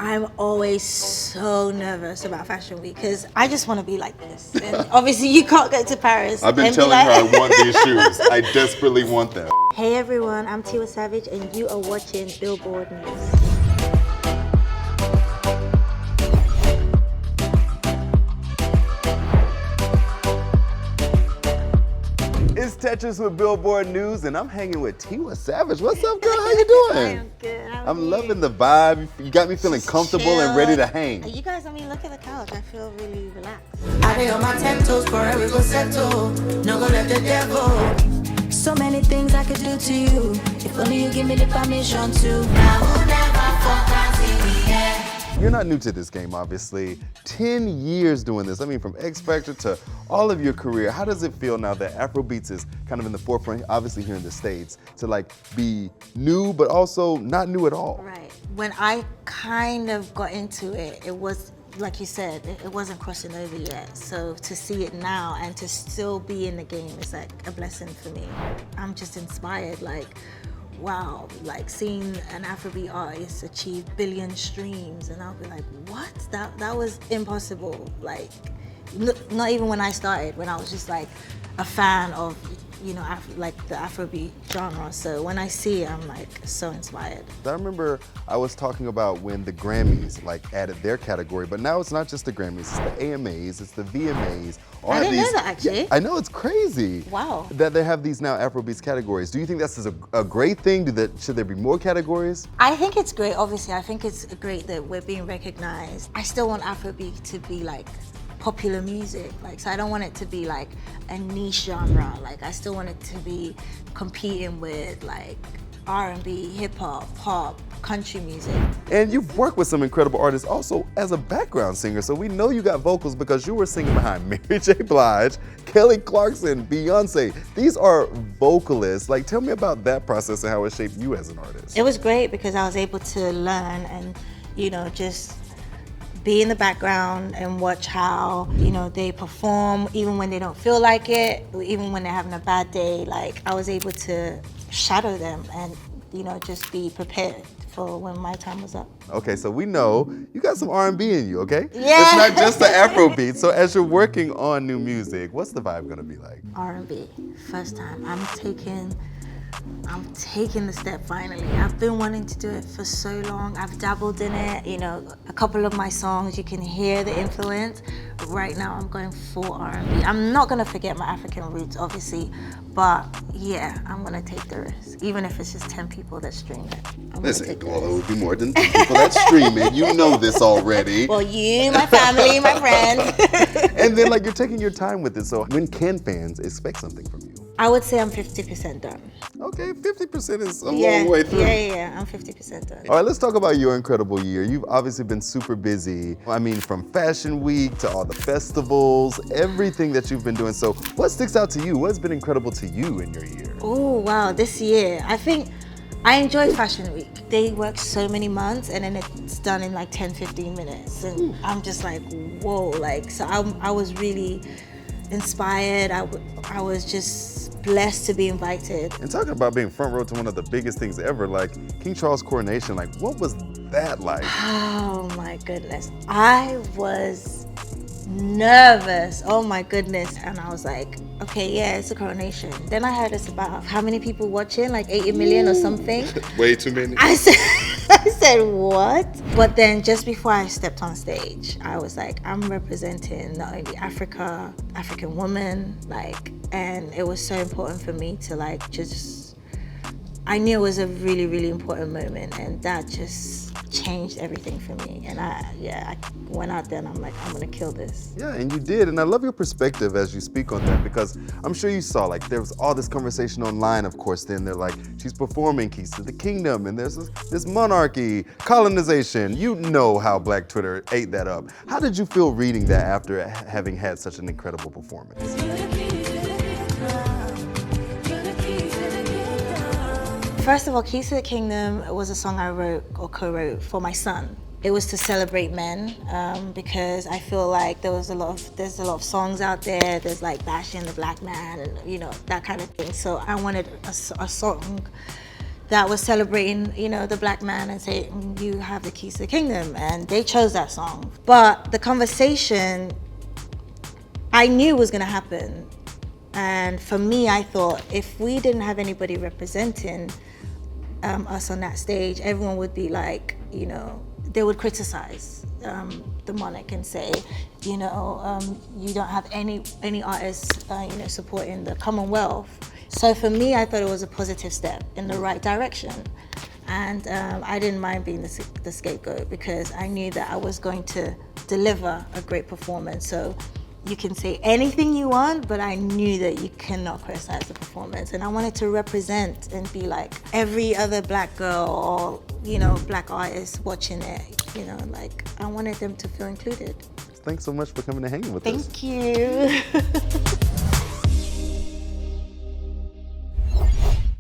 I'm always so nervous about Fashion Week because I just want to be like this. And obviously you can't go to Paris. I've been and be telling like- her I want these shoes. I desperately want them. Hey everyone, I'm Tiwa Savage and you are watching Billboard News. It's Tetris with Billboard News, and I'm hanging with Tiwa Savage. What's up, girl? How you doing? I am good. How are I'm you? loving the vibe. You got me feeling Just comfortable and ready to hang. You guys, I mean, look at the couch. I feel really relaxed. I lay on my 10 toes for every go settle. No go let the devil. So many things I could do to you. If only you give me the permission to. I will never focus in the air. You're not new to this game, obviously. 10 years doing this. I mean, from X Factor to all of your career. How does it feel now that Afrobeats is kind of in the forefront, obviously here in the States, to like be new, but also not new at all? Right. When I kind of got into it, it was, like you said, it wasn't crossing over yet. So to see it now and to still be in the game is like a blessing for me. I'm just inspired, like, wow, like seeing an Afrobeat artist achieve billion streams, and I'll be like, what? That was impossible. Like, not even when I started, when I was just like a fan of, you know, like the Afrobeat genre. So when I see it, I'm like so inspired. I remember I was talking about when the Grammys like added their category, but now it's not just the Grammys, it's the AMAs, it's the VMAs. I didn't know that actually. Yeah, I know, it's crazy. Wow. That they have these now Afrobeats categories. Do you think that's a great thing? Should there be more categories? I think it's great, obviously. I think it's great that we're being recognized. I still want Afrobeat to be like popular music, like, so I don't want it to be like a niche genre. Like, I still want it to be competing with like R&B, hip hop, pop, country music. And you've worked with some incredible artists also as a background singer, so we know you got vocals because you were singing behind Mary J. Blige, Kelly Clarkson, Beyoncé. These are vocalists. Like, tell me about that process and how it shaped you as an artist. It was great because I was able to learn and, you know, just be in the background and watch how, you know, they perform even when they don't feel like it, or even when they're having a bad day. Like, I was able to shadow them and, you know, just be prepared for when my time was up. Okay, so we know you got some R&B in you, okay? Yeah. It's not just the Afrobeat. So as you're working on new music, what's the vibe gonna be like? R&B, first time. I'm taking the step finally. I've been wanting to do it for so long. I've dabbled in it, you know, a couple of my songs, you can hear the influence. Right now I'm going full R&B. I'm not gonna forget my African roots, obviously, but yeah, I'm gonna take the risk. Even if it's just 10 people that stream it. I'm gonna take the Well, it risk. would be more than people that stream it. You know this already. Well, you, my family, my friends. And then like you're taking your time with it. So when can fans expect something from you? I would say I'm 50% done. Okay, 50% is a Yeah, long way through. yeah, I'm 50% done. All right, let's talk about your incredible year. You've obviously been super busy. I mean, from Fashion Week to all the festivals, everything that you've been doing. So what sticks out to you? What's been incredible to you in your year? Oh, wow, this year. I think I enjoy Fashion Week. They work so many months and then it's done in like 10, 15 minutes. And I'm just like, whoa, like, so I was really inspired. I was just blessed to be invited. And talking about being front row to one of the biggest things ever, like King Charles' coronation, like what was that like? Oh my goodness. I was nervous. Oh my goodness. And I was like, okay, yeah, it's a coronation. Then I heard it's about how many people watching, like 80 million or something. Way too many. I said, what? But then just before I stepped on stage, I was like, I'm representing not only Africa, African women, like, and it was so important for me to like just, I knew it was a really, really important moment, and that just changed everything for me. And I went out there and I'm like, I'm gonna kill this. Yeah, and you did. And I love your perspective as you speak on that, because I'm sure you saw, like, there was all this conversation online, of course, then they're like, she's performing Keys to the Kingdom, and there's this monarchy, colonization. You know how Black Twitter ate that up. How did you feel reading that after having had such an incredible performance? First of all, Keys to the Kingdom was a song I wrote or co-wrote for my son. It was to celebrate men because I feel like there's a lot of songs out there. There's like bashing the black man and, you know, that kind of thing. So I wanted a song that was celebrating, you know, the black man and saying, you have the keys to the kingdom, and they chose that song. But the conversation I knew was gonna happen. And for me, I thought if we didn't have anybody representing us on that stage, everyone would be like, you know, they would criticize the monarch and say, you know, you don't have any artists, you know, supporting the Commonwealth. So for me, I thought it was a positive step in the right direction. And I didn't mind being the scapegoat, because I knew that I was going to deliver a great performance. So you can say anything you want, but I knew that you cannot criticize the performance. And I wanted to represent and be like every other black girl or, you know, black artist watching it. You know, like I wanted them to feel included. Thanks so much for coming and hanging with us. Thank you.